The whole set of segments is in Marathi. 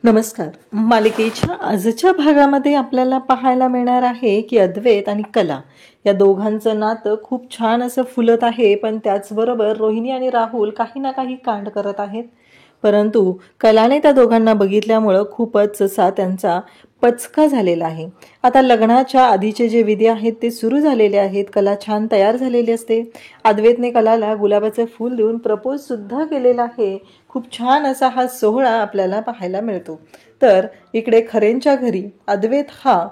नमस्कार. मालिकेच्या आजच्या भागामध्ये आपल्याला पाहायला मिळणार आहे की अद्वैत आणि कला या दोघांचं नातं खूप छान असं फुलत आहे, पण त्याचबरोबर रोहिणी आणि राहुल काही ना काही कांड करत आहेत. परंतु कलाने त्या दोघांना बघितल्यामुळं खूपच असा त्यांचा पचका झालेला आहे. आता लग्नाच्या आधीचे जे विधी आहेत ते सुरू झालेले आहेत. कला छान तयार झालेली असते. अद्वैतने कलाला गुलाबाचे फूल देऊन प्रपोज सुद्धा केलेला आहे. खूप छान असा हा सोहळा आपल्याला पाहायला मिळतो. तर इकडे खरेंच्या घरी अद्वैत हा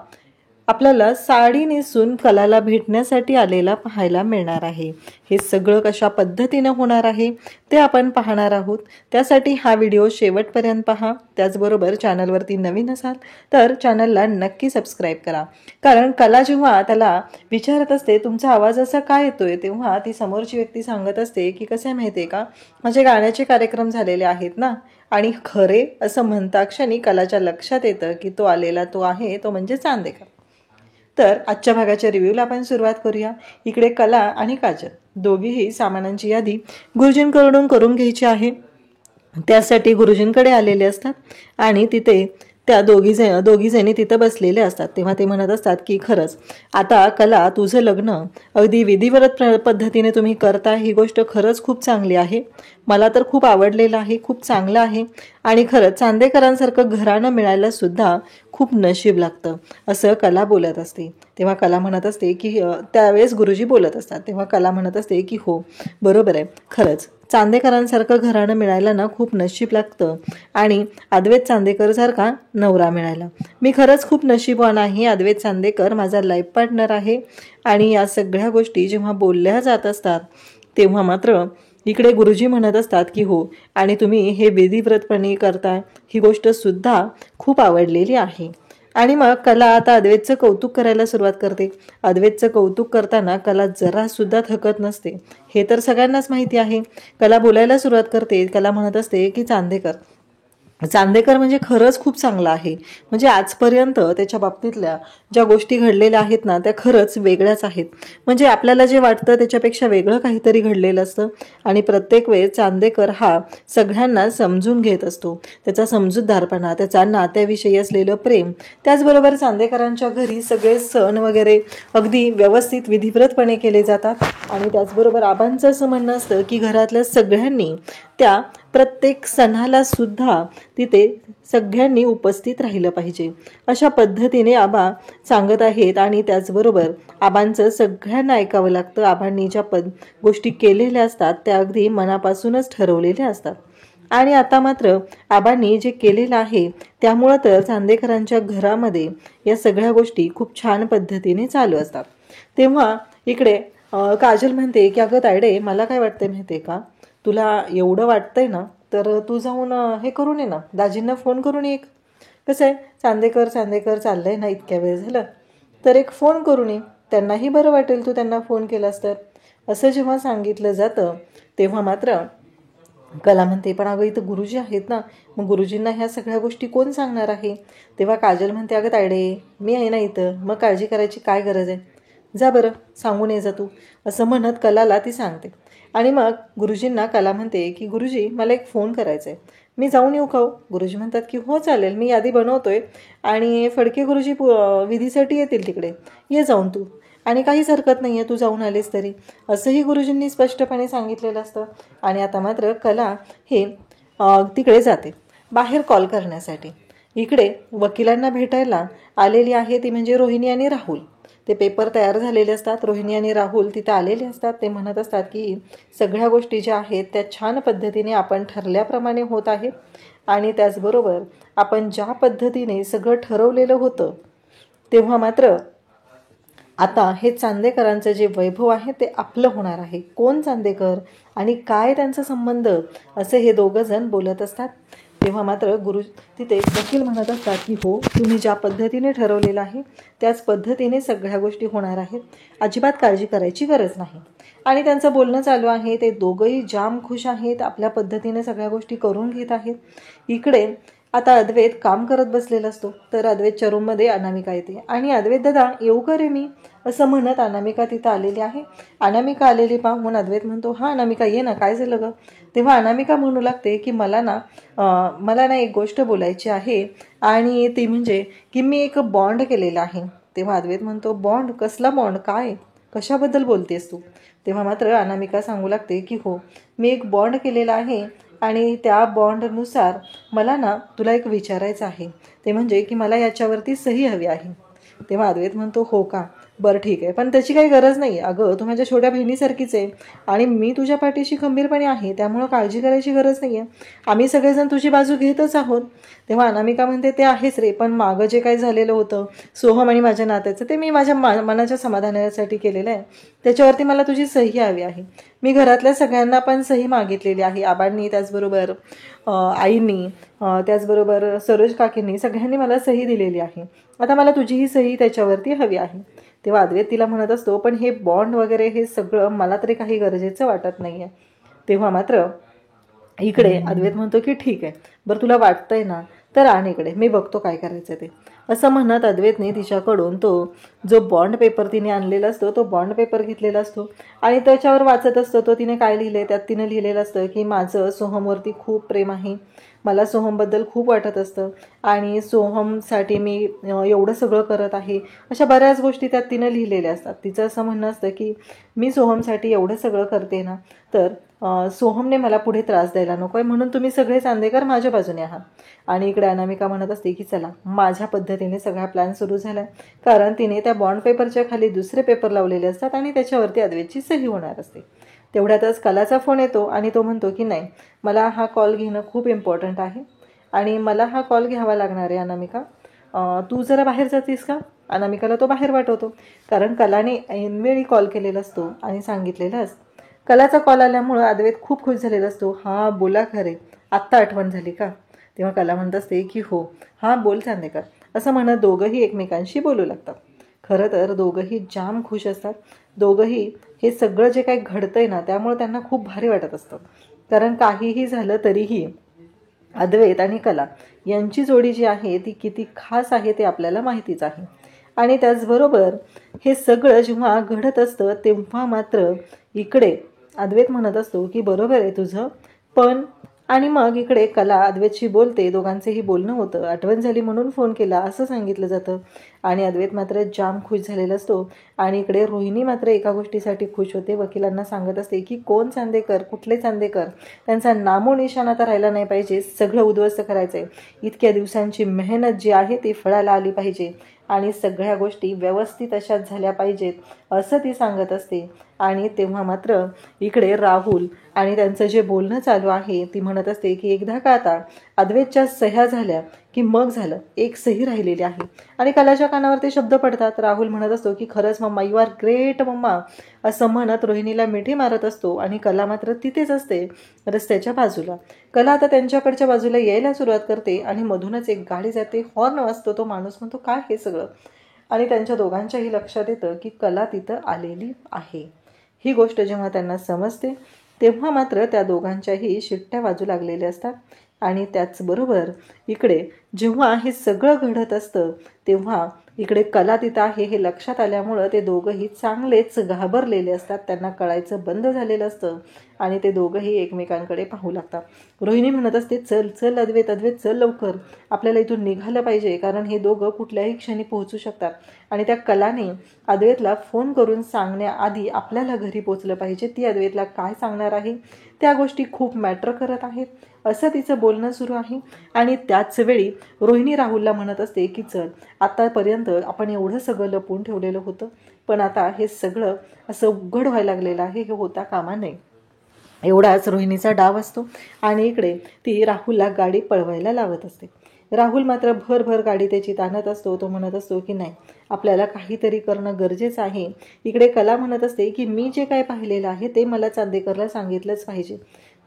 आपल्याला साडी नेसून कलाला भेटण्यासाठी आलेला पाहायला मिळणार आहे. हे सगळं कशा पद्धतीने होणार आहे ते आपण पाहणार आहोत. त्यासाठी हा व्हिडिओ शेवटपर्यंत पहा. त्याचबरोबर चॅनलवरती नवीन असाल तर चॅनलला नक्की सबस्क्राईब करा. कारण कला जेव्हा त्याला विचारत असते तुमचा आवाज असा काय येतोय, तेव्हा ती समोरची व्यक्ती सांगत असते की कसं आहे माहिती आहे का, माझे गाण्याचे कार्यक्रम झालेले आहेत ना. आणि खरे असं म्हणता क्षणी कलाच्या लक्षात येतं की तो आलेला तो आहे तो म्हणजे चांदेकर. तर आजच्या भागाच्या रिव्ह्यूला आपण सुरुवात करूया. इकडे कला आणि काजल दोघीही सामानांची यादी गुरुजींकडून करून घ्यायची आहे. त्यासाठी गुरुजींकडे आलेले असतात आणि तिथे त्या दोघी जणी तिथं बसलेले असतात. तेव्हा ते म्हणत असतात की खरंच आता कला तुझं लग्न अगदी विधिवत पद्धतीने तुम्ही करता, ही गोष्ट खरंच खूप चांगली आहे. मला तर खूप आवडलेलं आहे, खूप चांगलं आहे. आणि खरंच चांदेकरांसारखं घराणं मिळायला सुद्धा खूप नशीब लागतं असं कला बोलत असते. तेव्हा कला म्हणत असते की त्यावेळेस गुरुजी बोलत असतात तेव्हा कला म्हणत असते की हो बरोबर आहे, खरंच चांदेकरांसारखं घराणं मिळायला ना खूप नशीब लागतं. आणि अद्वैत चांदेकर सारखा नवरा मिळायला मी खरंच खूप नशीबवान आहे. अद्वैत चांदेकर माझा लाईफ पार्टनर आहे. आणि या सगळ्या गोष्टी जेव्हा बोलल्या जात असतात तेव्हा मात्र इकडे गुरुजी म्हणत असतात की हो, आणि तुम्ही हे विधिव्रतपणे करताय ही गोष्ट सुद्धा खूप आवडलेली आहे. आणि मग कला आता अद्वैतचं कौतुक करायला सुरुवात करते. अद्वैतचं कौतुक करताना कला जरा सुद्धा थकत नसते, हे तर सगळ्यांनाच माहिती आहे. कला बोलायला सुरुवात करते. कला म्हणत असते की चांदेकर म्हणजे खरंच खूप चांगला आहे. म्हणजे आजपर्यंत त्याच्या बाबतीतल्या ज्या गोष्टी घडलेल्या आहेत ना त्या खरंच वेगळ्याच आहेत. म्हणजे आपल्याला जे वाटतं त्याच्यापेक्षा वेगळं काहीतरी घडलेलं असतं. आणि प्रत्येक वेळेस चांदेकर हा सगळ्यांना समजून घेत असतो. त्याचा समजूतदारपणा, त्याचा नात्याविषयी असलेलं प्रेम, त्याचबरोबर चांदेकरांच्या घरी सगळे सण वगैरे अगदी व्यवस्थित विधिव्रतपणे केले जातात. आणि त्याचबरोबर आबांचं असं म्हणणं असतं की घरातल्या सगळ्यांनी त्या प्रत्येक सणाला सुद्धा तिथे सगळ्यांनी उपस्थित राहिलं पाहिजे अशा पद्धतीने आबा सांगत आहेत. आणि त्याचबरोबर आबांचं सगळ्यांना ऐकावं लागतं. आबांनी ज्या गोष्टी केलेल्या असतात त्या अगदी मनापासूनच ठरवलेल्या असतात. आणि आता मात्र आबांनी जे केलेलं आहे त्यामुळं तर चांदेकरांच्या घरामध्ये या सगळ्या गोष्टी खूप छान पद्धतीने चालू असतात. तेव्हा इकडे काजल म्हणते की अगं तायडे, मला काय वाटतंय माहिती आहे का, तुला एवढं वाटतंय ना तर तू जाऊन हे करून ये ना, दाजींना फोन करून ये. कसं आहे, चांदेकर चाललंय ना इतक्या वेळ झालं, तर एक फोन करून ये, त्यांनाही बरं वाटेल तू त्यांना फोन केलास तर. असं जेव्हा सांगितलं जातं तेव्हा मात्र कला म्हणते पण अगं इथं गुरुजी आहेत ना, मग गुरुजींना ह्या सगळ्या गोष्टी कोण सांगणार आहे. तेव्हा काजल म्हणते अगं तायडे, मी आहे ना इथं, मग काळजी करायची काय गरज आहे, जा बरं सांगून ये जा तू, असं म्हणत कलाला ती सांगते. आणि मग गुरुजींना कला म्हणते की गुरुजी मला एक फोन करायचा आहे, मी जाऊन येऊ का हो. गुरुजी म्हणतात की हो चालेल, मी यादी बनवतोय आणि फडके गुरुजी विधीसाठी येतील तिकडे, ये जाऊन तू, आणि काहीच हरकत नाही आहे तू जाऊन आलीस तरी, असंही गुरुजींनी स्पष्टपणे सांगितलेलं असतं. आणि आता मात्र कला हे तिकडे जाते बाहेर कॉल करण्यासाठी. इकडे वकिलांना भेटायला आलेली आहे ती म्हणजे रोहिणी आणि राहुल. ते पेपर तयार झालेले असतात. रोहिणी आणि राहुल तिथे आलेले असतात. ते म्हणत असतात की सगळ्या गोष्टी ज्या आहेत त्या छान पद्धतीने आपण ठरल्याप्रमाणे होत आहेत. आणि त्याचबरोबर आपण ज्या पद्धतीने सगळं ठरवलेलं होतं तेव्हा मात्र आता हे चांदेकरांचं जे वैभव आहे ते आपलं होणार आहे. कोण चांदेकर आणि काय त्यांचा संबंध, असे हे दोघं जण बोलत असतात. तेव्हा मात्र तिथे वकील म्हणत असतात की हो, तुम्ही ज्या पद्धतीने ठरवलेलं आहे त्याच पद्धतीने सगळ्या गोष्टी होणार आहेत, अजिबात काळजी करायची गरज नाही. आणि त्यांचं बोलणं चालू आहे. ते दोघंही जाम खुश आहेत, आपल्या पद्धतीने सगळ्या गोष्टी करून घेत आहेत. इकडे आता अद्वैत काम करत बसलेला असतो, तर अद्वैतच्या रूममध्ये अनामिका येते आणि अद्वैत दादा येऊ का रे मी असं म्हणत अनामिका तिथं आलेली आहे. अनामिका आलेली पाहून अद्वैत म्हणतो, हा अनामिका ये ना, काय झालं ग. तेव्हा अनामिका म्हणू लागते की मला ना एक गोष्ट बोलायची आहे, आणि ती म्हणजे की मी एक बॉन्ड केलेला आहे. तेव्हा अद्वैत म्हणतो, बॉन्ड? कसला बॉन्ड? काय, कशाबद्दल बोलतेस तू. तेव्हा मात्र अनामिका सांगू लागते की हो, मी एक बॉन्ड केलेला आहे आणि त्या बॉन्डनुसार मला ना तुला एक विचारायचं आहे, ते म्हणजे की मला याच्यावरती सही हवी आहे. तेव्हा अद्वैत म्हणतो, हो का, बरं ठीक आहे, पण त्याची काही गरज नाही. अगं तू माझ्या छोट्या बहिणीसारखीच आहे आणि मी तुझ्या पाठीशी खंबीरपणे आहे, त्यामुळं काळजी करायची गरज नाही आहे. आम्ही सगळेजण तुझी बाजू घेतच आहोत. तेव्हा अनामिका म्हणते, ते आहेच रे, पण मागं जे काही झालेलं होतं सोहम आणि माझ्या नात्याचं, ते मी माझ्या मनाच्या समाधानासाठी केलेलं आहे. त्याच्यावरती मला तुझी सही हवी आहे. मी घरातल्या सगळ्यांना पण सही मागितलेली आहे, आबांनी, त्याचबरोबर आईंनी, त्याचबरोबर सरोज काकींनी, सगळ्यांनी मला सही दिलेली आहे. आता मला तुझीही सही त्याच्यावरती हवी आहे. तेव्हा अद्वैत तिला म्हणत असतो, पण हे बॉन्ड वगैरे हे सगळं मला तरी काही गरजेचं वाटत नाही आहे. तेव्हा मात्र इकडे अद्वैत म्हणतो की ठीक आहे, बरं तुला वाटतंय ना, तर आण इकडे, मी बघतो काय करायचं ते. असं म्हणत अद्वैतने तिच्याकडून तो जो बॉन्ड पेपर तिने आणलेला असतो, तो बॉन्ड पेपर घेतलेला असतो आणि त्याच्यावर वाचत असतो. तो तिने काय लिहिलंय, त्यात तिने लिहिलेलं असतं की माझं सोहमवरती खूप प्रेम आहे, मला सोहमबद्दल खूप वाटत असतं आणि सोहमसाठी मी एवढं सगळं करत आहे. अशा बऱ्याच गोष्टी त्यात तिनं लिहिलेल्या असतात. तिचं असं म्हणणं असतं की मी सोहमसाठी एवढं सगळं करते ना, तर सोहमने मला पुढे त्रास द्यायला नको आहे, म्हणून तुम्ही सगळे चांदेकर माझ्या बाजूने आहात. आणि इकडे अनामिका म्हणत असते की चला, माझ्या पद्धतीने सगळा प्लॅन सुरू झाला, कारण तिने त्या बॉन्ड पेपरच्या खाली दुसरे पेपर लावलेले असतात आणि त्याच्यावरती अद्वैतची सही होणार असते. तेवढ्यातच कलाचा फोन येतो आणि तो म्हणतो की नाही, मला हा कॉल घेणं खूप इम्पॉर्टंट आहे आणि मला हा कॉल घ्यावा लागणार आहे अनामिका, तू जरा बाहेर जातीस का. अनामिकाला तो बाहेर पाठवतो, कारण कलाने ऐनवेळी कॉल केलेला असतो आणि सांगितलेलं असतं. कलाचा कॉल आल्यामुळं अद्वैत खूप खुश झालेला असतो. हां बोला खरे, आत्ता आठवण झाली का. तेव्हा कला म्हणत असते की हो, हां बोल चांदेकर, असं म्हणत दोघंही एकमेकांशी बोलू लागतात. खरं तर दोघंही जाम खुश असतात. दोघंही हे सगळं जे काही घडतंय ना, त्यामुळे त्यांना खूप भारी वाटत असतं, कारण काहीही झालं तरीही अद्वैत आणि कला यांची जोडी जी आहे ती किती खास आहे ते आपल्याला माहितीच आहे. आणि त्याचबरोबर हे सगळं जेव्हा घडत असतं तेव्हा मात्र इकडे अद्वैत म्हणत असतो की बरोबर आहे तुझं, पण, आणि मग इकडे कला अद्वैतशी बोलते, दोघांचंही बोलणं होतं, आठवण झाली म्हणून फोन केला असं सांगितलं जातं. आणि अद्वैत मात्र जाम खुश झालेला असतो. आणि इकडे रोहिणी मात्र एका गोष्टीसाठी खुश होते, वकिलांना सांगत असते की कोण चांदेकर, कुठले चांदेकर, त्यांचा नामोनिशाण आता राहिला नाही पाहिजे, सगळं उद्ध्वस्त करायचं आहे, इतक्या दिवसांची मेहनत जी आहे ती फळाला आली पाहिजे आणि सगळ्या गोष्टी व्यवस्थित अशाच झाल्या पाहिजेत असं ती सांगत असते. आणि तेव्हा मात्र इकडे राहुल आणि त्यांचं जे बोलणं चालू आहे, ती म्हणत असते की एकदा का आता अद्वैतच्या सह्या झाल्या की मग झालं, एक सही राहिलेली आहे. आणि कलाच्या कानावर ते शब्द पडतात. राहुल म्हणत असतो की खरंच मम्मा, यू आर ग्रेट मम्मा, असं म्हणत रोहिणीला मिठी मारत असतो. आणि कला मात्र तिथेच असते रस्त्याच्या बाजूला. कला आता त्यांच्याकडच्या बाजूला यायला सुरुवात करते आणि मधूनच एक गाडी जाते, हॉर्न वाजतो. तो माणूस म्हणतो काय हे सगळं, आणि त्यांच्या दोघांच्याही लक्षात येतं की कला तिथं आलेली आहे. ही गोष्ट जेव्हा त्यांना समजते तेव्हा मात्र त्या दोघांच्याही शिट्ट्या वाजू लागलेल्या असतात. आणि त्याचबरोबर इकडे जेव्हा हे सगळं घडत असतं तेव्हा इकडे कला तिथं आहे हे लक्षात आल्यामुळं ते दोघंही चांगलेच घाबरलेले असतात. त्यांना कळायचं बंद झालेलं असतं आणि ते दोघंही एकमेकांकडे पाहू लागतात. रोहिणी म्हणत असते, चल चल अद्वैत, अद्वैत चल लवकर, आपल्याला इथून निघालं पाहिजे, कारण हे दोघं कुठल्याही क्षणी पोहोचू शकतात. आणि त्या कलाने अद्वैतला फोन करून सांगण्याआधी आपल्याला घरी पोचलं पाहिजे. ती अद्वैतला काय सांगणार आहे, त्या गोष्टी खूप मॅटर करत आहेत, असं तिचं बोलणं सुरू आहे. आणि त्याच वेळी रोहिणी राहुलला म्हणत असते की चल, आतापर्यंत आपण एवढं सगळं लपवून ठेवलेलं होतं, पण आता हे सगळं असं उघड व्हायला लागलेलं आहे, हे होता कामा नये. एवढाच रोहिणीचा डाव असतो. आणि इकडे ती राहुलला गाडी पळवायला लावत असते. राहुल मात्र भरभर गाडी त्याची ताणत असतो. तो म्हणत असतो की नाही, आपल्याला काहीतरी करणं गरजेचं आहे. इकडे कला म्हणत असते की मी जे काय पाहिलेलं आहे ते मला चांदेकरला सांगितलंच पाहिजे.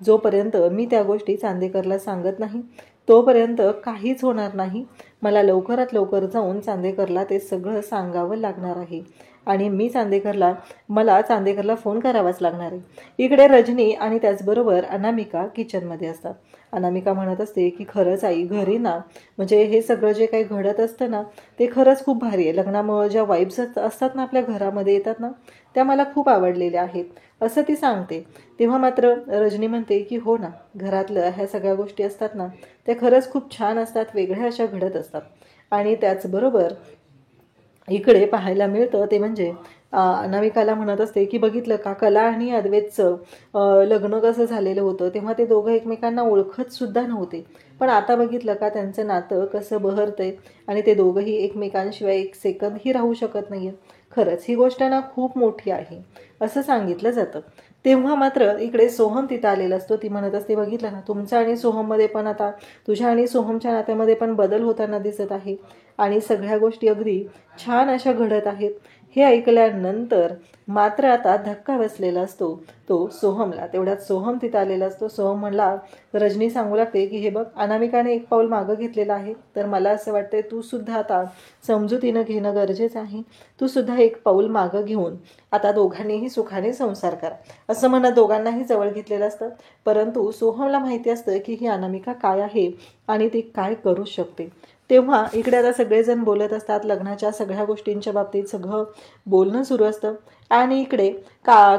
जोपर्यंत मी त्या गोष्टी चांदेकरला सांगत नाही तोपर्यंत काहीच होणार नाही. मला लवकरात लवकर जाऊन चांदेकरला ते सगळं सांगावं लागणार आहे. आणि मला चांदेकरला फोन करावाच लागणार आहे. इकडे रजनी आणि त्याचबरोबर अनामिका किचनमध्ये असतात. अनामिका म्हणत असते की खरंच आई, घरी ना म्हणजे हे सगळं जे काही घडत असतं ना ते खरंच खूप भारी आहे. लग्नामुळे ज्या वाईब्स असतात ना आपल्या घरामध्ये येतात ना, त्या मला खूप आवडलेल्या आहेत असं ती सांगते. तेव्हा मात्र रजनी म्हणते की हो ना, घरातल्या ह्या सगळ्या गोष्टी असतात ना त्या खरंच खूप छान असतात, वेगळ्या अशा घडत असतात. आणि त्याचबरोबर इकडे पाहायला मिळतं ते म्हणजे अनामिकाला म्हणत असते की बघितलं का, कला आणि अद्वैतचं लग्न कसं झालेलं होतं तेव्हा ते दोघं एकमेकांना ओळखत सुद्धा नव्हते, पण आता बघितलं का त्यांचं नातं कसं बहरतंय आणि ते दोघंही एकमेकांशिवाय एक सेकंदही राहू शकत नाहीये. खरंच ही गोष्ट ना खूप मोठी आहे असं सांगितलं जातं. तेव्हा मात्र इकडे सोहम तिथं आलेला असतो. ती म्हणत असते बघितलं ना, तुमच्या आणि सोहममध्ये पण आता तुझ्या आणि सोहमच्या नात्यामध्ये पण बदल होताना दिसत आहे आणि सगळ्या गोष्टी अगदी छान अशा घडत आहेत. हे ऐकल्यानंतर मात्र आता धक्का बसलेला असतो तो सोहमला. तेवढ्यात सोहम तिथं आलेला असतो. सोहम म्हणला, रजनी सांगू लागते की हे बघ, अनामिकाने एक पाऊल मागं घेतलेलं आहे, तर मला असं वाटतंय तू सुद्धा आता समजुतीनं घेणं गरजेचं आहे. तू सुद्धा एक पाऊल मागं घेऊन आता दोघांनीही सुखाने संसार करा असं म्हणत दोघांनाही जवळ घेतलेलं असतं. परंतु सोहमला माहिती असतं की ही अनामिका काय आहे आणि ती काय करू शकते. तेव्हा इकडे आता सगळेजण बोलत असतात, लग्नाच्या सगळ्या गोष्टींच्या बाबतीत सगळं बोलणं सुरू असतं. आणि इकडे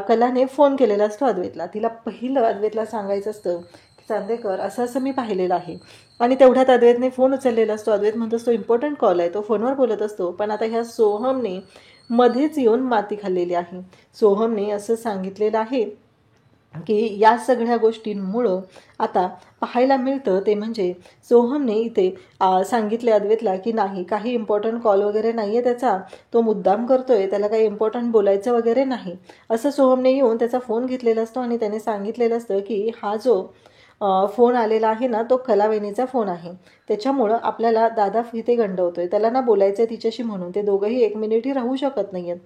कलाने फोन केलेला असतो अद्वैतला. तिला पहिलं अद्वैतला सांगायचं असतं की चांदेकर असं असं मी पाहिलेलं आहे. आणि तेवढ्यात अद्वैतने फोन उचललेला असतो. अद्वैत म्हणत असतो इम्पॉर्टंट कॉल आहे, तो फोनवर बोलत असतो. पण आता ह्या सोहमने मध्येच येऊन माती खाल्लेली आहे. सोहमने असं सांगितलेलं आहे की या सगळ्या गोष्टींमुळं आता पाहायला मिळतं ते म्हणजे सोहमने इथे सांगितले अद्वैतला की नाही, काही इम्पॉर्टंट कॉल वगैरे नाही आहे त्याचा, तो मुद्दाम करतोय, त्याला काही इम्पॉर्टंट बोलायचं वगैरे नाही असं सोहमने येऊन त्याचा फोन घेतलेला असतो. आणि त्याने सांगितलेलं असतं की हा जो फोन आलेला आहे ना तो कलावहिनीचा फोन आहे, त्याच्यामुळं आपल्याला दादा इथे गंडवतोय, त्याला ना बोलायचं आहे तिच्याशी म्हणून. ते दोघंही एक मिनिटही राहू शकत नाही आहेत.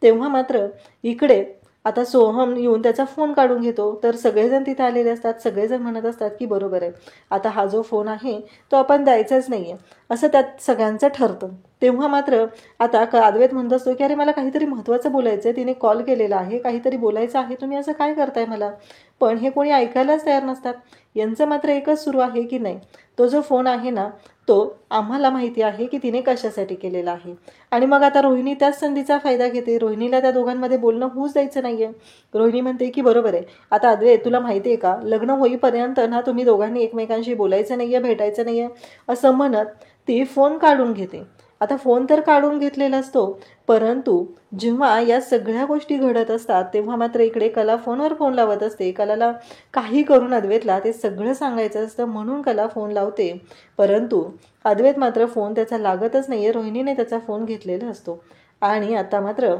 तेव्हा मात्र इकडे आता सोहम येऊन त्याचा फोन काढून घेतो. तर सगळेजण तिथे आलेले असतात. सगळेजण म्हणत असतात की बरोबर आहे, आता हा जो फोन आहे तो आपण द्यायचाच नाही आहे असं त्यात सगळ्यांचं ठरतं. तेव्हा मात्र आता अद्वैत म्हणत असतो की अरे मला काहीतरी महत्त्वाचं बोलायचं आहे, तिने कॉल केलेला आहे, काहीतरी बोलायचं आहे, तुम्ही असं काय करताय मला. पण हे कोणी ऐकायलाच तयार नसतात. यांचं मात्र एकच सुरू आहे की नाही, तो जो फोन आहे ना तो आम्हाला माहिती आहे की तिने कशासाठी केलेला आहे. आणि मग आता रोहिणी त्याच संधीचा फायदा घेते. रोहिणीला त्या दोघांमध्ये बोलणं होऊच द्यायचं नाहीये. रोहिणी म्हणते की बरोबर आहे, आता अद्वैत तुला माहिती आहे का, लग्न होईपर्यंत ना तुम्ही दोघांनी एकमेकांशी बोलायचं नाहीये, भेटायचं नाहीये असं म्हणत ती फोन काढून घेते. आता फोन तर काढून घेतलेला असतो, परंतु जेव्हा या सगळ्या गोष्टी घडत असतात तेव्हा मात्र इकडे कला फोनवर फोन लावत असते. कलाला काही करून अद्वैतला ते सगळं सांगायचं असतं म्हणून कला फोन लावते. परंतु अद्वैत मात्र फोन त्याचा लागतच नाहीये. रोहिणीने त्याचा फोन घेतलेला असतो. आणि आता मात्र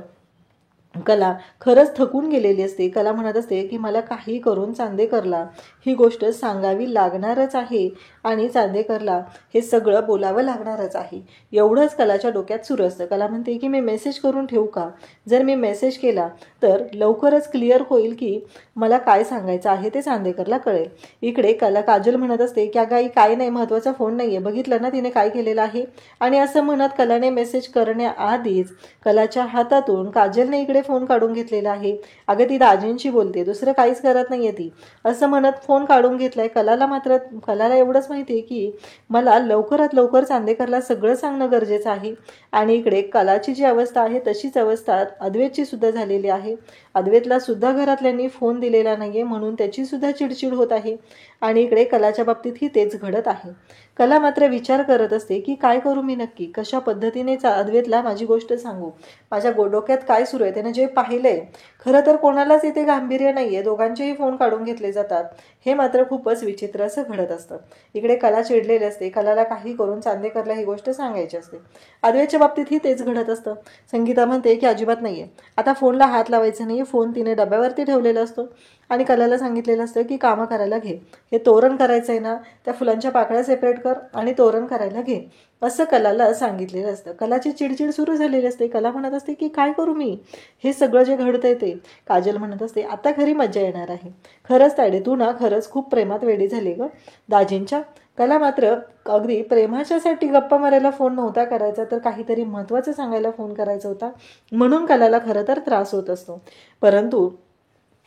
कला खरंच थकून गेलेली असते. कला म्हणत असते की मला काही करून चांदेकरला ही गोष्ट सांगावी लागणारच आहे आणि चांदेकरला हे सगळं बोलावं लागणारच आहे. एवढंच कलाच्या डोक्यात सुरू असतं. कला म्हणते की मी मेसेज करून ठेवू का, जर मी मेसेज केला तर लवकरच क्लिअर होईल की मला काय सांगायचं आहे ते चांदेकरला कळेल. इकडे काजल म्हणत असते की अगं आई काय नाही, महत्त्वाचा फोन नाही आहे, बघितलं ना तिने काय केलेलं आहे. आणि असं म्हणत कलाने मेसेज करण्याआधीच कलाच्या हातातून काजलने इकडे फोन काढून घेतलेला आहे. अगं ती दाजींशी बोलते, दुसरं काहीच करत नाहीये ती असं म्हणत फोन काढून घेतलाय. कलाला एवढंच माहिती आहे की मला लवकरात लवकर चांदेकरला सगळं सांगणं गरजेचं आहे. आणि इकडे कलाची जी अवस्था आहे तशीच अवस्था अद्वैतची सुद्धा झालेली आहे. अद्वैतला सुद्धा घरातल्यांनी फोन दिलेला नाहीये म्हणून त्याची सुद्धा चिडचिड होत आहे. आणि इकडे कलाच्या बाबतीतही तेच घडत आहे. कला मात्र विचार करत असते की काय करू मी नक्की, कशा पद्धतीने अद्वैतला माझी गोष्ट सांगू, माझ्या डोक्यात काय सुरू आहे. त्याने जे पाहिलंय खरं तर कोणालाच इथे गांभीर्य नाहीये, दोघांचेही फोन काढून घेतले जातात. हे मात्र खूपच विचित्र असं घडत असतं. इकडे कला चिडलेली असते. कलाला काही करून चांदेकरला ही गोष्ट सांगायची असते. अद्वैतच्या बाबतीतही तेच घडत असतं. संगीता म्हणते की अजिबात नाहीये, आता फोनला हात लावायचा नाहीये. फोन तिने डब्यावरती ठेवलेला असतो आणि कलाला सांगितलेलं असतं की कामं करायला घे, हे तोरण करायचं आहे ना, त्या फुलांच्या पाकळ्या सेपरेट कर आणि तोरण करायला घे असं कलाला सांगितलेलं असतं. कलाची चिडचिड सुरू झालेली असते. कला म्हणत असते की काय करू मी, हे सगळं जे घडतंय ते. काजल म्हणत असते आता खरी मजा येणार आहे. खरंच तायडे तू ना खरंच खूप प्रेमात वेडी झाली गं दाजींच्या. कला मात्र अगदी प्रेमाच्यासाठी गप्पा मारायला फोन नव्हता करायचा, तर काहीतरी महत्त्वाचं सांगायला फोन करायचा होता. म्हणून कलाला खरं तर त्रास होत असतो. परंतु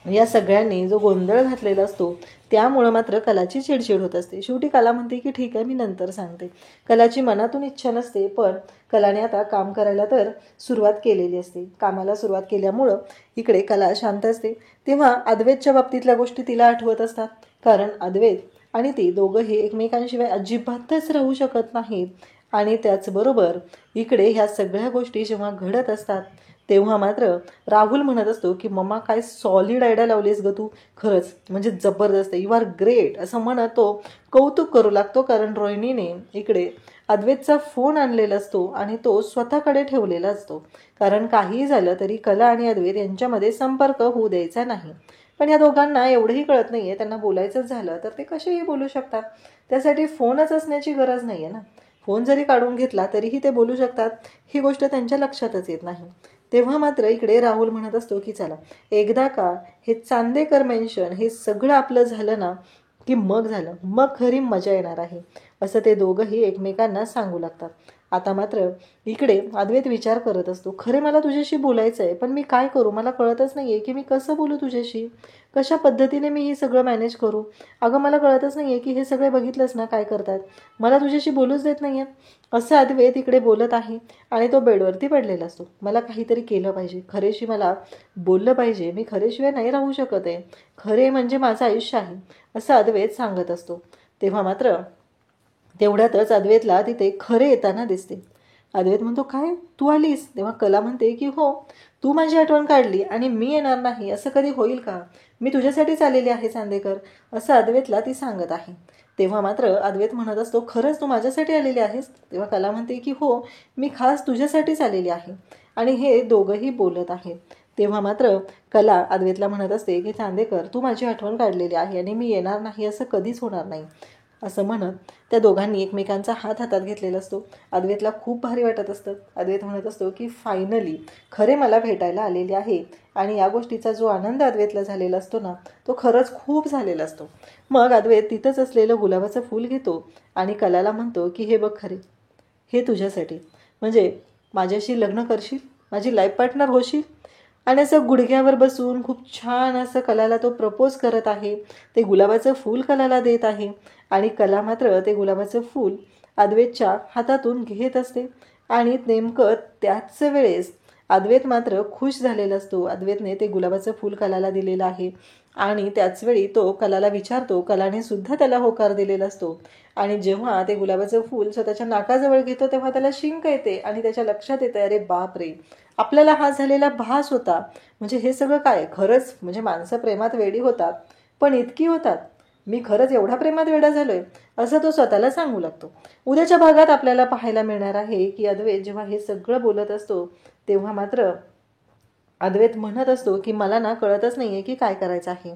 या सगळ्यांनी जो गोंधळ घातलेला असतो त्यामुळं मात्र कलाची चिडचिड होत असते. शेवटी कला म्हणते की ठीक आहे, मी नंतर सांगते. कलाची मनातून इच्छा नसते, पण कलाने आता काम करायला तर सुरुवात केलेली असते. कामाला सुरुवात केल्यामुळं इकडे कला शांत असते. तेव्हा अद्वैतच्या बाबतीतल्या गोष्टी तिला आठवत असतात, कारण अद्वैत आणि ती दोघंही एकमेकांशिवाय अजिबातच राहू शकत नाहीत. आणि त्याचबरोबर इकडे ह्या सगळ्या गोष्टी जेव्हा घडत असतात तेव्हा मात्र राहुल म्हणत असतो की मम्मा काय सॉलिड आयडिया लावलीस ग तू, खरंच म्हणजे जबरदस्त, यू आर ग्रेट असं म्हणत तो कौतुक करू लागतो. कारण रोहिणीने इकडे अद्वैतचा फोन आणलेला असतो आणि तो स्वतःकडे ठेवलेला असतो, कारण काहीही झालं तरी कला आणि अद्वैत यांच्यामध्ये संपर्क होऊ द्यायचा नाही. पण या दोघांना एवढंही कळत नाहीये, त्यांना बोलायचंच झालं तर ते कसेही बोलू शकतात. त्यासाठी फोनच असण्याची गरज नाहीये ना. फोन जरी काढून घेतला तरीही ते बोलू शकतात, ही गोष्ट त्यांच्या लक्षातच येत नाही. तेव्हा मात्र इकडे राहुल म्हणत असतो की चला एकदा का हे चांदेकर मेन्शन हे सगळं आपलं झालं ना की मग झालं, मग खरी मजा येणार आहे, असं ते दोघंही एकमेकांना सांगू लागतात. आता मात्र इकडे अद्वैत विचार करत असतो, खरे मला तुझ्याशी बोलायचं आहे, पण मी काय करू, मला कळतच नाही आहे की मी कसं बोलू तुझ्याशी, कशा पद्धतीने मी हे सगळं मॅनेज करू. अगं मला कळतच नाही आहे की हे सगळे बघितलंच ना काय करतात, मला तुझ्याशी बोलूच देत नाही आहेत, असं अद्वैत इकडे बोलत आहे. आणि तो बेडवरती पडलेला असतो. मला काहीतरी केलं पाहिजे, खरेशी मला बोललं पाहिजे, मी खरेशिवाय नाही राहू शकत आहे, खरे म्हणजे माझं आयुष्य आहे, असं अद्वैत सांगत असतो. तेव्हा मात्र तेवढ्यातच अद्वैतला तिथे खरे येताना दिसते. अद्वैत म्हणतो काय तू आलीस? तेव्हा कला म्हणते की हो, तू माझी आठवण काढली आणि मी येणार नाही असं कधी होईल का, मी तुझ्यासाठीच आलेली आहे चांदेकर, असं अद्वैतला ती सांगत आहे. तेव्हा मात्र अद्वैत म्हणत असतो खरंच तू माझ्यासाठी आलेली आहेस? तेव्हा कला म्हणते की हो, मी खास तुझ्यासाठीच आलेली आहे. आणि हे दोघंही बोलत आहेत. तेव्हा मात्र कला अद्वैतला म्हणत असते की चांदेकर तू माझी आठवण काढलेली आहे आणि मी येणार नाही असं कधीच होणार नाही, असं म्हणत त्या दोघांनी एकमेकांचा हात हातात घेतलेला असतो. अद्वैतला खूप भारी वाटत असतं. अद्वैत म्हणत असतो की फायनली खरे मला भेटायला आलेले आहे. आणि या गोष्टीचा जो आनंद अद्वैतला झालेला असतो ना, तो खरंच खूप झालेला असतो. मग अद्वैत तिथंच असलेलं गुलाबाचं फूल घेतो आणि कलाला म्हणतो की हे बघ खरे, हे तुझ्यासाठी, म्हणजे माझ्याशी लग्न करशील, माझी लाईफ पार्टनर होशील. आणि असं गुडघ्यावर बसून खूप छान असं कलाला तो प्रपोज करत आहे. ते गुलाबाचं फूल कलाला देत आहे आणि कला मात्र ते गुलाबाचं फूल अद्वैतच्या हातातून घेत असते. आणि नेमकं त्याच वेळेस अद्वैत मात्र खुश झालेला असतो. अद्वैतने ते गुलाबाचं फूल कलाला दिलेलं आहे आणि त्याचवेळी तो कलाला विचारतो, कलाने सुद्धा त्याला होकार दिलेला असतो. आणि जेव्हा ते गुलाबाचं फूल स्वतःच्या नाकाजवळ घेतो तेव्हा त्याला शिंक येते आणि त्याच्या लक्षात येते, अरे बाप रे, आपल्याला हा झालेला भास होता, म्हणजे हे सगळं काय, खरंच म्हणजे माणसं प्रेमात वेडी होतात, पण इतकी होतात, मी खरंच एवढा प्रेमात वेडा झालोय, असं तो स्वतःला सांगू लागतो. उद्याच्या भागात आपल्याला पाहायला मिळणार आहे की अद्वैत जेव्हा हे सगळं बोलत असतो तेव्हा मात्र अद्वैत म्हणत असतो की मला ना कळतच नाहीये की काय करायचं आहे.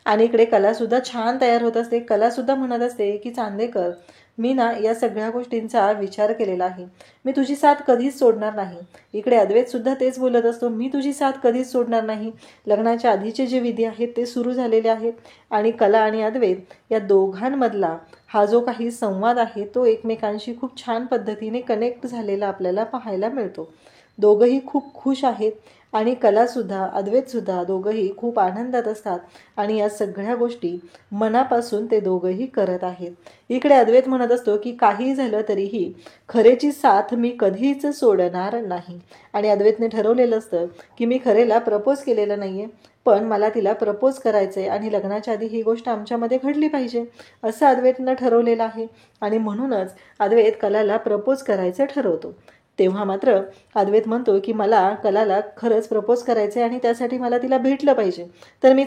आणि इकडे कलासुद्धा छान तयार होत असते. कलासुद्धा म्हणत असते की चांदेकर, मी ना या सगळ्या गोष्टींचा विचार केलेला आहे, मी तुझी साथ कधीच सोडणार नाही. इकडे अद्वैतसुद्धा तेच बोलत असतो, मी तुझी साथ कधीच सोडणार नाही. लग्नाच्या आधीचे जे विधी आहेत ते सुरू झालेले आहेत आणि कला आणि अद्वैत या दोघांमधला हा जो काही संवाद आहे तो एकमेकांशी खूप छान पद्धतीने कनेक्ट झालेला आपल्याला पाहायला मिळतो. दोघंही खूप खुश आहेत आणि कलासुद्धा अद्वैतसुद्धा दोघंही खूप आनंदात असतात आणि या सगळ्या गोष्टी मनापासून ते दोघंही करत आहेत. इकडे अद्वैत म्हणत असतो की काही झालं तरीही खरेची साथ मी कधीच सोडणार नाही. आणि अद्वैतने ठरवलेलं असतं की मी खरेला प्रपोज केलेलं नाहीये, पण मला तिला प्रपोज करायचंय आणि लग्नाच्या आधी ही गोष्ट आमच्यामध्ये घडली पाहिजे, असं अद्वैतनं ठरवलेलं आहे. आणि म्हणूनच अद्वैत कलाला प्रपोज करायचं ठरवतो. तेव्हा मात्र अद्वैत म्हणतो की मला कलाला खरंच प्रपोज करायचं आहे आणि त्यासाठी मला तिला भेटलं पाहिजे, तर मी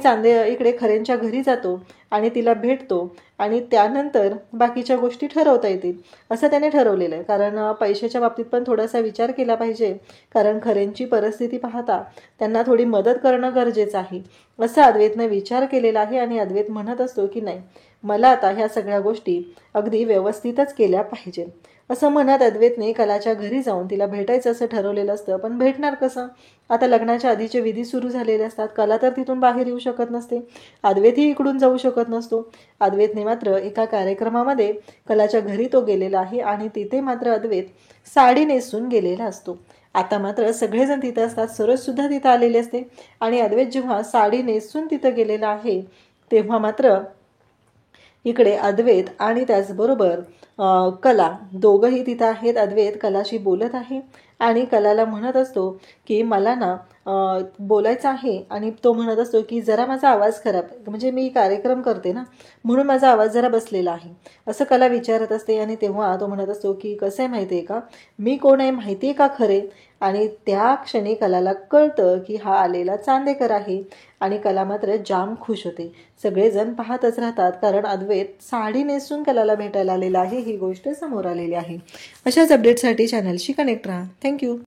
इकडे खरेंच्या घरी जातो आणि तिला भेटतो आणि त्यानंतर बाकीच्या गोष्टी ठरवता येतील, असं त्याने ठरवलेलं आहे. कारण पैशाच्या बाबतीत पण थोडासा विचार केला पाहिजे, कारण खरेंची परिस्थिती पाहता त्यांना थोडी मदत करणं गरजेचं आहे, असं अद्वैतने विचार केलेला आहे. आणि अद्वैत म्हणत असतो की नाही, मला आता ह्या सगळ्या गोष्टी अगदी व्यवस्थितच केल्या पाहिजे, असं म्हणत अद्वैतने कलाच्या घरी जाऊन तिला भेटायचं असं ठरवलेलं असतं. पण भेटणार कसं, आता लग्नाच्या आधीचे विधी सुरू झालेले असतात, कला तर तिथून बाहेर येऊ शकत नसते, अद्वैतही इकडून जाऊ शकत नसतो. अद्वैतने मात्र एका कार्यक्रमामध्ये कलाच्या घरी तो गेलेला आहे आणि तिथे मात्र अद्वैत साडी नेसून गेलेला असतो. आता मात्र सगळेजण तिथं असतात, सरोजसुद्धा तिथं आलेले असते आणि अद्वैत जेव्हा साडी नेसून तिथं गेलेला आहे तेव्हा मात्र इकडे अद्वैत आणि त्याचबरोबर कला दोघंही तिथं आहेत. अद्वैत कलाशी बोलत आहे आणि कलाला म्हणत असतो की मला ना बोलायचं आहे आणि तो म्हणत असतो की जरा माझा आवाज खराब, म्हणजे मी कार्यक्रम करते ना म्हणून माझा आवाज जरा बसलेला आहे असं कला विचारत असते. आणि तेव्हा तो म्हणत असतो की कसं आहे माहिती आहे का, मी कोण आहे माहिती आहे का खरे. आणि त्या क्षणी कलाला कळतं की हा आलेला चांदेकर आहे आणि कला मात्र जाम खुश होते. सगळेजण पाहतच राहतात कारण अद्वैत साडी नेसून कलाला भेटायला आलेला आहे, ही गोष्ट समोर आलेली आहे. अशाच अपडेटसाठी चॅनलशी कनेक्ट राहा. थँक्यू.